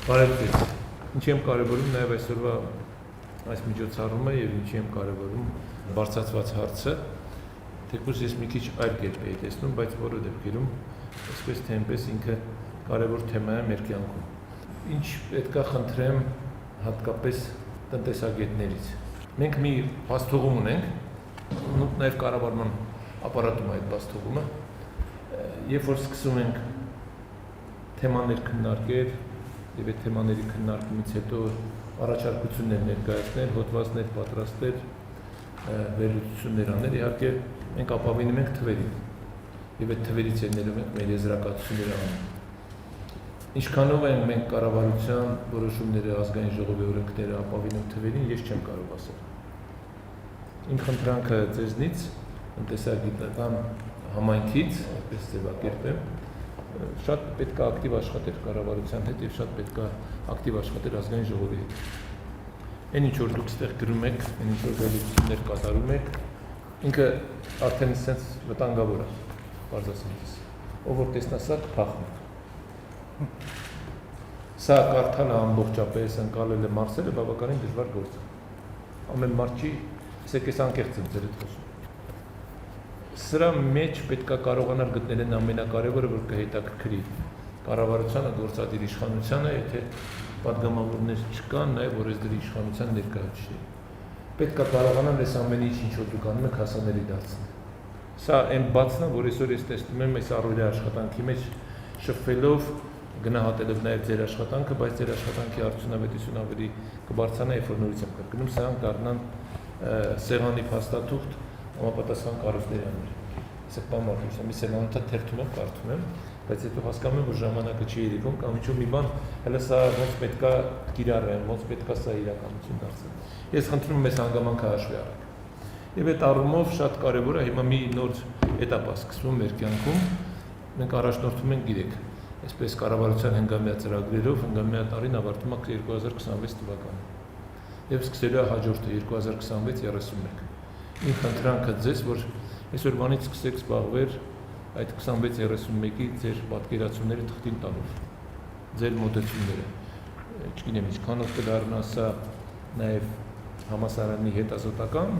Բարև ինչի եմ կարևորում նաև այսօրվա այս միջոցառումը եւ ինչի եմ կարևորում բարձրացված հարցը, թեկուզ ես մի քիչ այլ կերպ էի տեսնում, բայց որը դեպքերում այսպես թե այնպես ինքը կարևոր թեմա է մեր կյանքում։ Ինչ պետքա խնդրեմ հատկապես տնտեսագետներից։ Մենք մի բաստողում ունենք, նաև կառավարման ապարատում այդ բաստողումը, երբ որ սկսում ենք թեմաներ քննարկել եւ այդ թեմաների քննարկումից հետո առաջարկություններ ներկայացնել, հոդվածներ պատրաստել, վերլուծություններ անել, իհարկե մենք ապավինում ենք թվերին եւ այդ թվերից ելնելով ենք մեր եզրակացությունները անում։ Ինչքանով են մենք կառավարության որոշումները, ազգային ժողովի օրենքները ապավինում թվերին, ես չեմ կարող ասել։ Իմ խնդրանքը ձեզնից, տնտեսագիտական համայնքից, այսպես ձևակերպեմ, շատ պետք է ակտիվ աշխատել կառավարության հետ եւ շատ պետք է ակտիվ աշխատել ազգային ժողովի հետ։ Այն ինչ որ դուք ստեղ գրում եք, այն ինչ որ վերլուծություններ կատարում եք, ինքը արդեն sense վտանգավոր է, բարձրացնից։ Ով որ տեսնա սա կփախնի։ Սա կարդալը ամբողջապես ընկալելը մարսելը բավականին դժվար գործ է։ Ամեն մարդ չի, ասեք ես անկեղծ եմ ձեր հետ խոսում։ Սրա մեջ պետք է կարողանալ գտնել այն ամենակարևորը, որ կհետաքրքրի կառավարությանը, գործադիր իշխանությանը, եթե պատգամավորներ չկան, նաև որ այս դրի իշխանության ներկայացուցիչների։ Պետք է կարողանալ այս ամենի ինչ որ դուք անում եք հասանելի դարձնել։ Սա այն բացն է, որ այսօր ես տեսնում եմ այս առօրյա աշխատանքի մեջ շփվելով, գնահատելով նաև ձեր աշխատանքը, բայց ձեր աշխատանքի արդյունավետությունը ավելի կբարձրանա, երբ որ նորից եմ կրկնում, սրանք դառնան սեղանի փաստաթուղթ համապատասխան կառույցների համար։ Իսկ բան մարդուց եմ, սեմանտա թերթում եմ, կարդում եմ, բայց հետո հասկանում եմ, որ ժամանակը չի երևում, կամ ինչ-որ մի բան, հələ սա ոնց պետքա կիրառեմ, ոնց պետքա սա իրականություն դարձնել։ Ես խնդրում եմ այս հանգամանքը հաշվի առեք։ Եվ այդ առումով շատ կարևոր է, հիմա մի նոր էտապ է սկսվում մեր կյանքում, մենք առաջնորդվում ենք, գիտեք, այսպես կառավարության հնգամյա ծրագրերով, հնգամյա տարին ավարտվում է 2026 թվականը։ Եվ սկսելու է հաջորդը 2026-31։ Իմ խնդրանքը ձեզ, որ այսօրվանից սկսեք զբաղվել այդ 26-31-ի ձեր պատկերացումները թղթին տալով, ձեր մոտեցումները, չգիտեմ ինչքանով կդառնա սա նաև համասարանի հետազոտական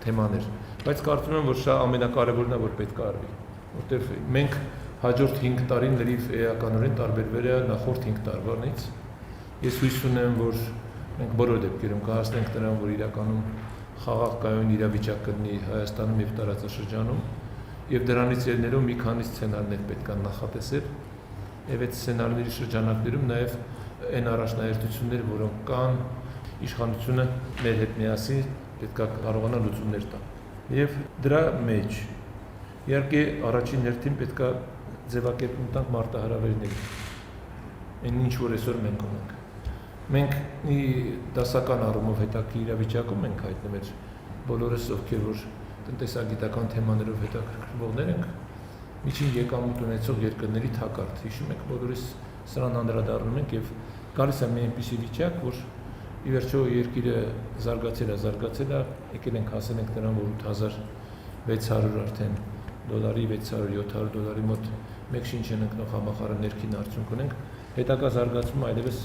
թեմաներ, բայց կարծում եմ, որ սա ամենակարևորն է, որ պետք է արվի, որտեղ մենք հաջորդ 5 տարին լրիվ էականորեն տարբերվել է նախորդ 5 տարվանից, ես հույս ունեմ, որ մենք բոլոր դեպքերում կհասնենք նրան, որ իրականում խաղաղ կայուն իրավիճակ կլինի Հայաստանում եւ տարածաշրջանում եւ դրանից ելնելով մի քանի սցենարներ պետք է նախատեսել եւ այդ սցենարների շրջանակներում նաեւ այն առաջնահերթությունները, որոնք կան, իշխանությունը մեր հետ միասին պետք է կարողանա լուծումներ տալ։ Եվ դրա մեջ իհարկե առաջին հերթին պետք է ձևակերպում տանք մարտահրավերները։ Այն ինչ որ այսօր մենք ունենք։ Մենք դասական առումով հետաքրքիր իրավիճակում ենք հայտնվել բոլորս, ովքեր որ տնտեսագիտական թեմաներով հետաքրքրվողներ ենք, միջին եկամուտ ունեցող երկրների թակարդ, հիշում եք, բոլորս սրան անդրադառնում ենք եւ գալիս է մի այնպիսի վիճակ, որ ի վերջո երկիրը զարգացել է, եկել ենք հասել ենք նրան, որ 8600 արդեն դոլարի, 600-700 դոլարի մոտ մեկ շինչ ընկնող համախառն ներքին արդյունք ունենք, հետագա զարգացումը այլևս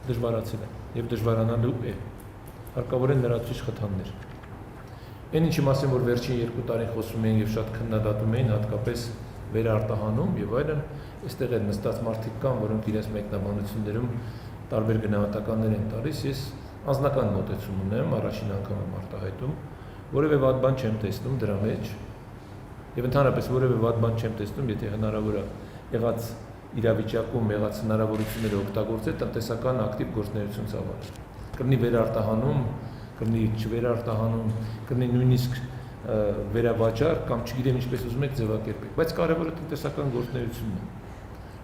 դժվարացել է եւ դժվարանալու է։ Հարկավոր են լրացուցիչ խթաններ։ Այն ինչի մասին, որ վերջին 2 տարին խոսում էին եւ շատ քննադատում էին, հատկապես վերարտահանում եւ այլն, այստեղ էլ նստած մարդիկ կան, որոնք իրենց մեկնաբանություններում տարբեր գնահատականներ են տալիս, ես անձնական մոտեցում ունեմ, առաջին անգամ եմ արտահայտում, որևէ վատ բան չեմ տեսնում դրա մեջ եւ ընդհանրապես որևէ վատ բան չեմ տեսնում, եթե հնարավոր է եղած իրավիճակում եղած հնարավորությունները օգտագործել տնտեսական ակտիվ գործունեություն ծավալել։ Կլինի վերարտահանում, կլինի չվերարտահանում, կլինի նույնիսկ վերավաճառ կամ չգիտեմ ինչպես ուզում եք ձևակերպեք, բայց կարևորը տնտեսական գործունեությունն է։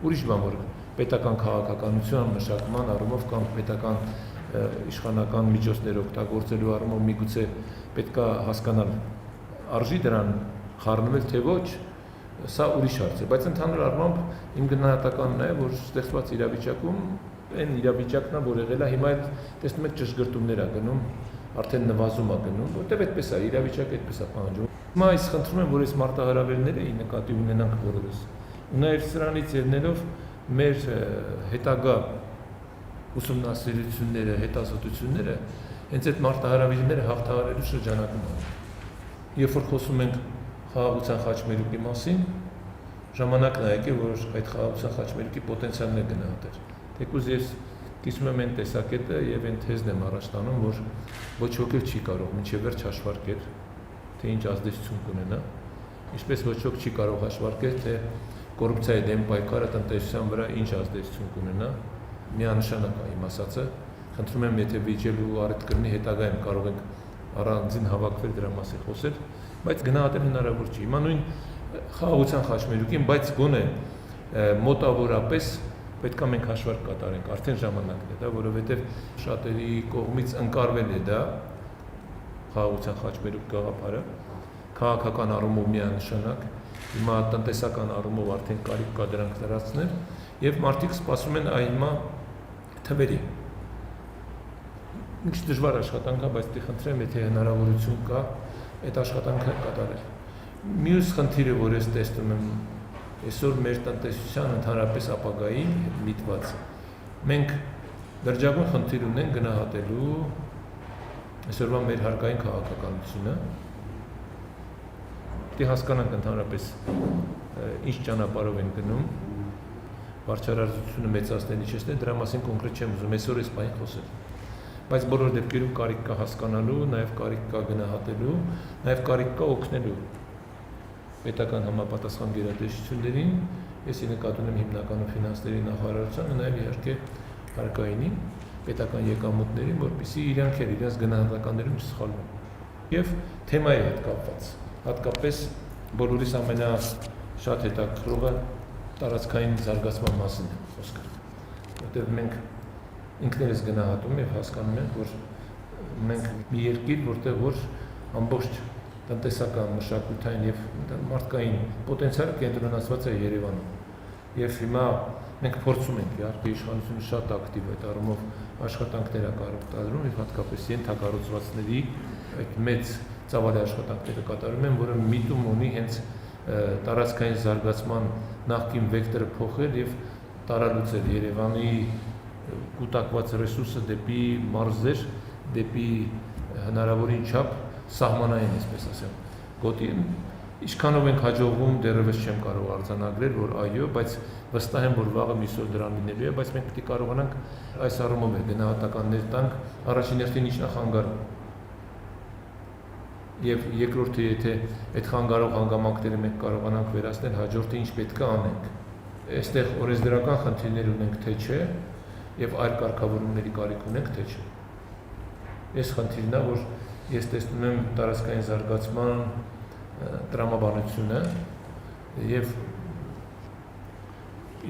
Ուրիշ բան որ պետական քաղաքականության մշակման առումով կամ պետական իշխանական միջոցներ օգտագործելու առումով միգուցե պետք է հասկանալ արժի դրան խառնվել թե ոչ, սա ուրիշ հարց է, բայց ընդհանուր առմամբ իմ գնահատականն է, որ ստեղծված իրավիճակում այն իրավիճակն է, որ եղել է, հիմա էլ տեսնում եք ճշգրտումներ է գնում, արդեն նվազում է գնում, որտեղ այդպես է, իրավիճակը այդպես է պահանջում։ Հիմա այս խնդրում եմ, որ այս մարտահրավերները նկատի ունենանք բոլորս։ Ու նաև սրանից ելնելով մեր հետագա ուսումնասիրությունները, հետազոտությունները հենց այդ մարտահրավիրները հաղթահարելու շրջանակում են։ Երբ որ խոսում ենք խաղաղության խաչմերուկի մասին, ժամանակն է եկել, որ այդ խաղաղության խաչմերուկի պոտենցիալն է գնահատել։ Թեկուզ ես կիսում եմ այն տեսակետը եւ այն թեզն եմ առաջ տանում, որ ոչ ոք չի կարող մինչև վերջ հաշվարկել, թե ինչ ազդեցություն կունենա, ինչպես ոչ ոք չի կարող հաշվարկել, թե կոռուպցիայի դեմ պայքարը տնտեսության վրա ինչ ազդեցություն կունենա, միանշանակ է իմ ասածը։ Խնդրում եմ, եթե վիճելու առիթ կլինի հետագայում կարող ենք առանձին հավաքվել դրա մասին խոսել, բայց գնահատել հնարավոր չի։ Հիմա նույն խաղաղության խաչմերուկին, բայց գոնե մոտավորապես պետք է մենք հաշվարկ կատարենք, արդեն ժամանակն է դա, որովհետև շատերի կողմից ընկարվել է դա խաղաղության խաչմերուկ գաղափարը, քաղաքական առումով միանշանակ, հիմա տնտեսական առումով արդեն կարիք կա դրանք լրացնել, եւ մարդիկ սպասում են այ հիմա թվերի։ Ինչ դժվար աշխատանք է, բայց դե խնդրեմ, եթե հնարավորություն կա, այդ աշխատանքը կատարել։ Մյուս խնդիրը, որ ես տեսնում եմ այսօր մեր տնտեսության ընդհանրապես ապագայի միտված, մենք դրճագույն խնդիր ունենք գնահատելու այսօրվա մեր հարկային քաղաքականությունը, դե հասկանանք ընդհանրապես ինչ ճանապարհով են գնում, վարչարարությունը մեծացնել իջեցնել, դրա մասին կոնկրետ չեմ ուզում այսօր այս բանը խոսել, բայց բոլոր դեպքերում կարիք կա հասկանալու, նաև կարիք կա գնահատելու, նաև կարիք կա օգնելու պետական համապատասխան գերատեսչություններին, ես նկատում եմ հիմնականում ֆինանսների նախարարությանը, նաև իհարկե հարկայինին, պետական եկամուտներին, որպեսզի իրանք էլ իրենց գնահատականներում չսխալվեն։ Եվ թեմայի հետ կապված, հատկապես բոլորիս ամենաշատ հետաքրքրողը տարածքային զարգացման մասին է խոսքը, որտեղ մենք ինքներս գնահատում եւ հասկանում ենք, որ մենք մի երկիր, որտեղ որ ամբողջ տնտեսական, մշակութային եւ մարդկային պոտենցիալը կենտրոնացված է Երևանում։ Եվ հիմա մենք փորձում ենք, իհարկե իշխանությունը շատ ակտիվ է այդ առումով աշխատանքներ է կատարում եւ հատկապես ենթակառուցվածքների այդ մեծ ծավալի աշխատանքները կատարում են, որը միտում ունի հենց տարածքային զարգացման նախկին վեկտորը փոխել եւ տարալուծել Երևանի կուտակված ռեսուրսը դեպի մարզեր, դեպի հնարավորին չափ սահմանային, այսպես ասեմ, գոտի ինչքանով ենք հաջողվում, դեռևս չեմ կարող արձանագրել, որ այո, բայց վստահ եմ, որ վաղը միսօր դրան լինելու է, բայց մենք պետք է կարողանանք այս առումով գնահատականներ տանք, առաջին հերթին ինչն է խանգարում։ Եվ երկրորդը, եթե այդ խանգարող հանգամանքները մենք կարողանանք վերացնել, հաջորդը ինչ պետք է անենք։ Այստեղ օրենսդրական խնդիրներ ունենք, թե չէ, եւ այլ կարգավորումների կարիք ունենք, թե չէ։ Այս խնդիրն է, որ ես տեսնում եմ տարածքային զարգացման տրամաբանությունը եւ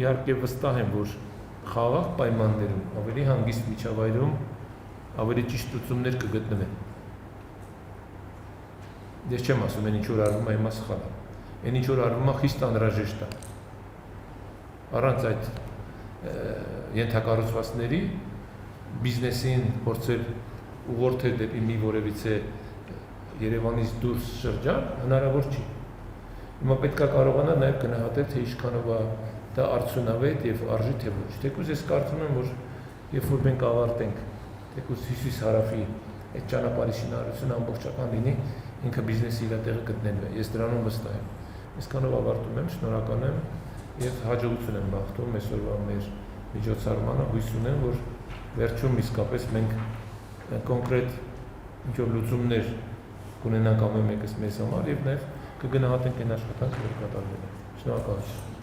իհարկե վստահ եմ, որ խաղաղ պայմաններում, ավելի հանգիստ միջավայրում ավելի ճիշտ լուծումներ կգտնվեն։ Ես չեմ ասում, այն ինչ որ արվում է հիմա սխալ է։ Այն ինչ որ արվում է խիստ անհրաժեշտ է։ Առանց այդ ենթակառուցվածքների բիզնեսին փորձել ուղղորդել դեպի մի որևիցե Երևանից դուրս շրջան հնարավոր չի։ Հիմա պետք է կարողանալ նաև գնահատել, թե ինչքանով է դա արդյունավետ եւ արժի թե ոչ։ Թեկուզ ես կարծում եմ, որ երբ որ մենք ավարտենք, թեկուզ հյուսիս-հարավի այդ ճանապարհի շինարարությունը ամբողջական լինի, ինքը բիզնեսի իր տեղը գտնելու է։ Ես դրանում վստահ եմ։ Այսքանով ավարտում եմ, շնորհակալ եմ եւ հաջողություն եմ մաղթում այսօրվա մեր միջոցառմանը, հույս ունեմ, որ վերջում իսկապես մենք կոնկրետ ինչ-որ լուծումներ կունենանք ամեն մեկս մեզ համար եւ նաեւ կգնահատենք այն աշխատանքը, որ կատարվել է։ Շնորհակալություն։